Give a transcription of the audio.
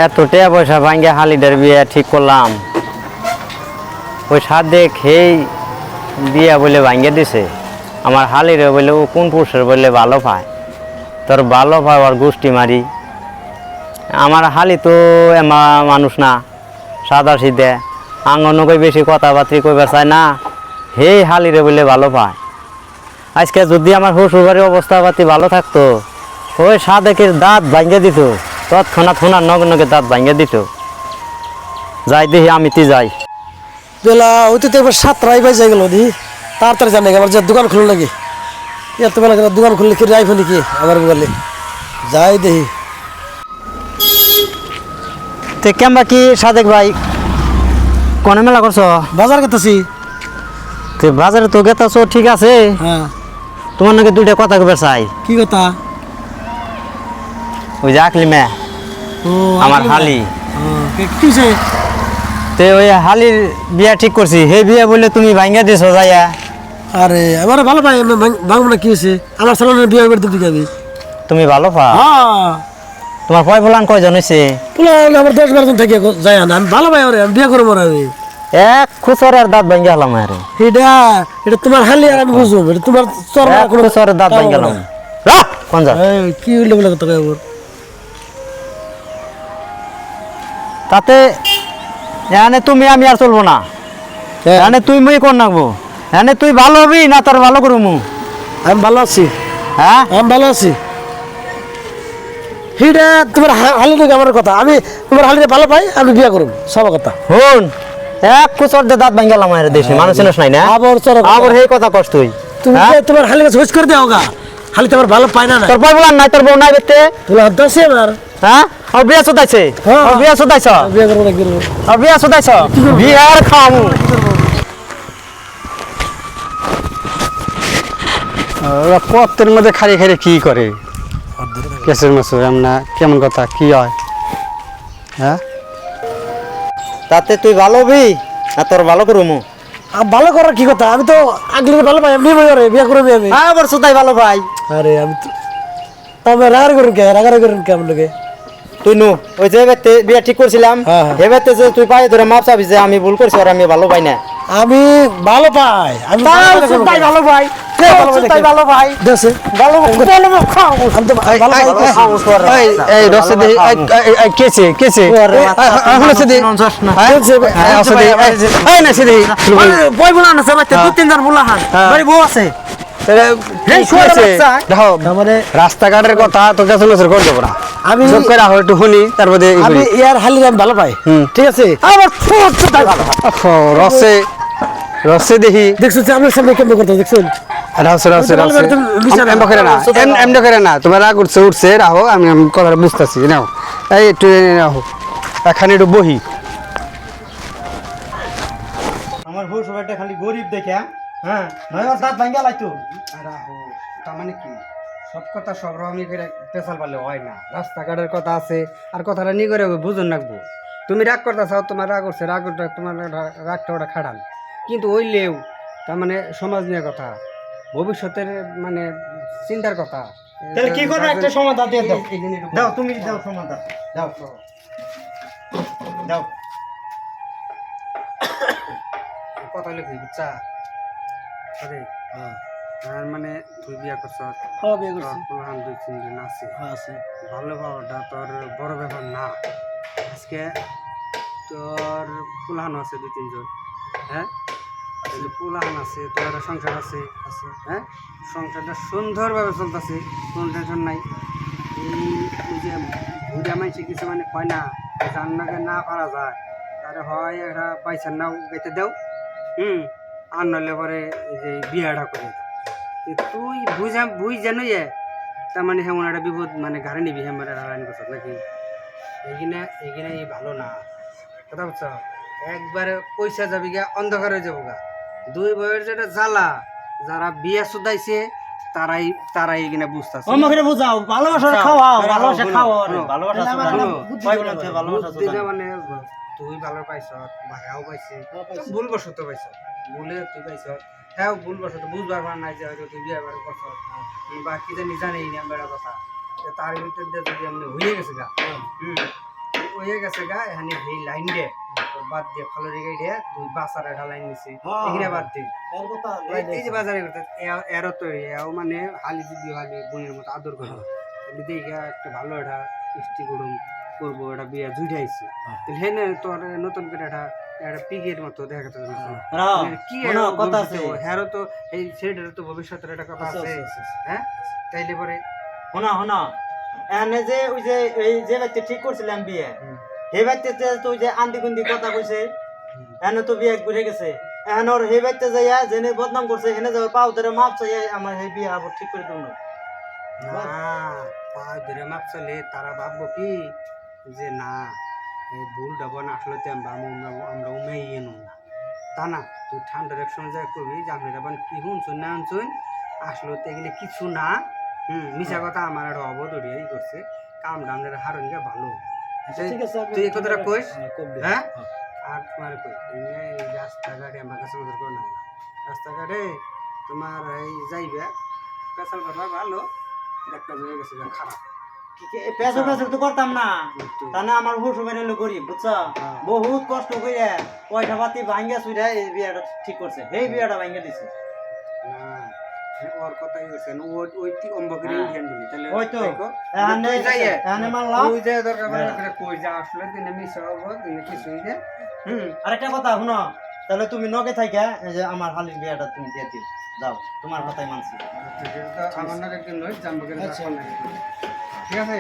এত টাকা পয়সা ভাঙ্গে হালিদের বিয়ে ঠিক করলাম, ওই সাথে খেয়ে বিয়া বলে ভাঙ্গে দিছে। আমার হালিরে বলে ও কোন পুরুষের বললে ভালো পায়, তোর ভালো পায় ওর গোষ্ঠী মারি। আমার হালি তো মানুষ না, সাদা সিধে আঙ্গনকে বেশি কথাবার্তি কইবার চায় না, হেই হালিরে বলে ভালো পায়। আজকে যদি আমার শ্বশুরবাড়ির অবস্থাপাতি ভালো থাকতো, ওই সাদেকের দাঁত ভাঙ্গে দিত, তৎক্ষণাৎ সোনার নগে দাঁত ভাঙ্গে দিত। যাই দেখি আমি তি যাই। বেলা ওইতে তো একবার 7টাই বাজে গেল দি, তাড়াতাড়ি জানে আমার যে দোকান খুললো নাকি, এত বেলা কেন দোকান খুললে কি রাইফ নাকি আমার বলে যাই দেখি। তে কেমবা কি সাদেক ভাই কোন মেলা করছো? বাজার করতেছি। তে বাজারে তো গেতাছো ঠিক আছে, হ্যাঁ তোমার নাকি দুইটা কথা কবে চাই। কি কথা? ওই যে আকলি মে আমার হালি, কিসে? তে ওই হালির বিয়া ঠিক করছি, হে বিয়া বলে তুমি ভাঙ্গা দিছো যাইয়া। আরে আমার ভালো ভাই ভাঙবো না, কি হয়েছে? আমার সালানের বিয়ে করে দিতে যাবি। তুমি ভালো পা? হ্যাঁ তোমার পয় ফলান কয়জন হয়েছে? আমার 10-12 জন থেকে যায় না, আমি ভালো ভাই, আমি বিয়ে করবো না। আমি এক খুচরের দাঁত ভাঙ্গে হলাম। আরে এটা তোমার হালি আর আমি বুঝবো, এটা তোমার খুচরের দাঁত ভাঙ্গে হলাম। কোন যা কি হইলে বলে কথা কই? তাতে এখানে তুমি আমি আর চলবো না, এখানে তুই মুই কোন নাকবো, এখানে তুই ভালো হবি না তোর ভালো করবো? আমি ভালো আছি। হ্যাঁ আমি ভালো আছি। হিডা তোমার হালি নাকি আমার কথা? আমি তোমার হালিতে ভালো পাই, আমি বিয়ে করবো, সব কথা। শুন, এক খুচর দিয়ে দাঁত ভাঙ্গে হলাম এর দেশে মানুষ চিনিস নাই না? আবার সেই কথা কস তুই? তুমি তোমার হালিকে ছোট করে দাও গা, হালি তোমার ভালো পাই না। তোর বই বলার নাই, তোর বউ নাই বেতে তোলা হচ্ছে আমার। হ্যাঁ ও বিয়া চোদাইছে, ও বিয়া চোদাইছ, বিয়ে করবো না, করবো ও বিয়া চোদাইছ, বিয়ার খামু। কত্তের মধ্যে খালি খালি কি করে কেসের মাছ আমরা কেমন কথা কি হয়? হ্যাঁ তাতে তুই ভালো হবি না তোর ভালো করবো? ভালো করার কি কথা? আমি তো আগলে ভালো পাই, আমি বিয়ে করবি আমি। আবার চোদাই ভালো ভাই। আরে আমি তো তবে রাগারি করুন কে, রাগারি করুন কে আমার লোকে? তুই নু ওই যে বিয়া ঠিক করছিলাম, এবারে যে তুই পায়ে ধরে মাপ চাবি যে আমি ভুল করছি আর আমি ভালো পাই না। আমি ভালো পাই, আমি ভালো ভাই, ভালো ভাই দেশে ভালো খাও। আমি তো ভালো পাই। এই রসে দে কেছে কেছে হচ্ছে দে এই না সে দে বই বলা না সবাই দু তিনজন বলা হান বাড়ি বউ আছে। দেখো মানে রাস্তাঘাটের কথা তোর কাছে নজর করে দেবো না, আমি চোখ করে আহ একটু শুনি তারপরে আমি ইয়ার হালির আমি ভালো পাই, ঠিক আছে? আমার রসে রসে দেখি দেখছো আমার সামনে কেমন করতে দেখছেন? রাহছে রাহছে রাহছে এমন করে না, এমন করে না, তোমার রাগ উঠছে উঠছে রাহো, আমি কথাটা বুঝতেছি নাও। এই একটু রাহো, এখানে একটু বহি। আমার বউ সবাইটা খালি গরিব দেখে, হ্যাঁ নয় দাঁত ভাঙ্গা লাইতো। রাহো তার মানে কি সব কথা সব রকমই করে পেশাল পারলে হয় না, রাস্তাঘাটের কথা আছে আর কথাটা নিয়ে করে বুঝুন রাখবো। তুমি রাগ করতে চাও, তোমার রাগ উঠছে, রাগ উঠে তোমার রাগটা ওটা খাটান, কিন্তু ওইলেও তার মানে সমাজ নিয়ে কথা, ভবিষ্যতের মানে চিন্তার কথা। তাহলে কি করবে একটা সমাধান দিয়ে দাও, দাও তুমি দাও সমাধান দাও দাও। কথা লিখি বুঝছা? আরে তার মানে তুই বিয়া করছ, বিয়ে করছি। পুলাহান 2-3 দিন আছে, আছে ভালো পাওয়াটা তোর বড় ব্যাপার না। আজকে তোর পুলাহান আছে 2-3 জন, হ্যাঁ পুলাহান আছে, তোর একটা সংসার আছে, হ্যাঁ সংসারটা সুন্দরভাবে চলতেছে, কোনো টেনশন নাই। এই যে ভুড়া মাইছে কিছু মানে কয় না, রান্নাকে না পারা যায় তারে হয় একটা পয়সার নাও গাইতে দেও, আর নইলে পরে এই যে বিয়াটা করে দাও। তুই বুঝ জানো যে তার মানে হেমন একটা বিপদ মানে ঘাড়ে নিবি, হেমন একটা রান করছ নাকি? এইখানে এই ভালো না, কথা বুঝছ? একবারে পয়সা যাবি গা, অন্ধকার হয়ে যাবো গা। 2 বইয়ের যেটা জ্বালা, যারা বিয়া সুদাইছে তারাই তারাই এখানে বুঝতেছে। আমাকে বুঝাও, ভালোবাসা খাওয়াও, ভালোবাসা খাওয়াও, ভালোবাসা মানে তুই ভালো পাইছ, ভাইয়াও পাইছে, ভুল বসত পাইছ, ভুলে তুই পাইছ, হ্যাঁ ভুল বসত বুঝবার পার নাই যে হয়তো তুই বিয়ে বার করছ বা কি জানি জানেই না বেড়া কথা, তার ভিতর দিয়ে যদি এমনি হয়ে গেছে গা, হয়ে গেছে গা এখানে এই লাইন দে বাদ দিয়ে ভালো রেগে দিয়ে তুই বাসার একটা লাইন নিছে হ্যাঁ, এখানে হ্যাঁ। বাদ দে এর কথা এই যে বাজারে করতে এরও তো এও মানে হালি যদি হালি বোনের মতো আদর করে তাহলে দেখে একটা ভালো একটা মিষ্টি গরম করবো একটা বিয়ে জুড়াইছে তাহলে হেনে তোর নতুন করে একটা একটা পিগের মতো দেখা যেত কি কথা আছে হ্যারও তো এই ছেলেটার তো ভবিষ্যতের একটা কথা আছে হ্যাঁ তাইলে পরে শোনা এখানে যে ওই যে এই যে ব্যক্তি ঠিক করছিলাম বিয়ে সেই ব্যক্তিতে তো ওই যে আন্দি কুন্দি কথা কইছে এখানে তো বিয়ে ঘুরে গেছে এখন ওর সেই ব্যক্তি যাইয়া জেনে বদনাম করছে এখানে যাওয়ার পাও ধরে মাপ চাই আমার সেই বিয়ে আবার ঠিক করে দেবো না পা ধরে মাপ চলে তারা ভাববো কি যে না এই ভুল ডাবন আসলে তো আমরা উমেই না তা না তুই ঠান্ডার এক সময় যা করবি যে আপনি ডাবন কি শুনছুন না শুনছুন আসলে তো এগুলো কিছু না মিশা কথা আমার একটা অবদরিয়াই করছে কাম ডামদের হারণ গিয়ে ভালো ঠিক আছে তুই এই কথাটা কইস কবি হ্যাঁ আর তোমার কই এই রাস্তাঘাটে আমার কাছে নজর করো না রাস্তাঘাটে তোমার এই যাইবে পেশাল কথা ভালো একটা হয়ে গেছে যে খারাপ পেশো পেশো তো করতাম না কিন্তু তা না আমার হুসু মেরে এলো গরিব বুঝছো হ্যাঁ। বহুত কষ্ট করে পয়সা পাতি ভাঙ্গা সুইরা এই বিয়েটা ঠিক করছে এই বিয়েটা ভাঙ্গা দিছে না ওর কথাই হচ্ছে না ওই অম্বকের হ্যাঁ। ইন্ডিয়ান বলি তাহলে ওই তো দেখো, এখানে তুই যাইয়ে, এখানে মানলাম তুই যাইয়ে দরকার পড়লে করে কই যা আসলে দিনে মিশা হবো দিনে কিছুই দে আরেকটা কথা শুনো তাহলে তুমি নগে থাইকা এই যে আমার হালির বিয়েটা তুমি দিয়ে দিও যাও তোমার কথাই মানছি আমার না একদিন নয় জানবো ঠিক আছে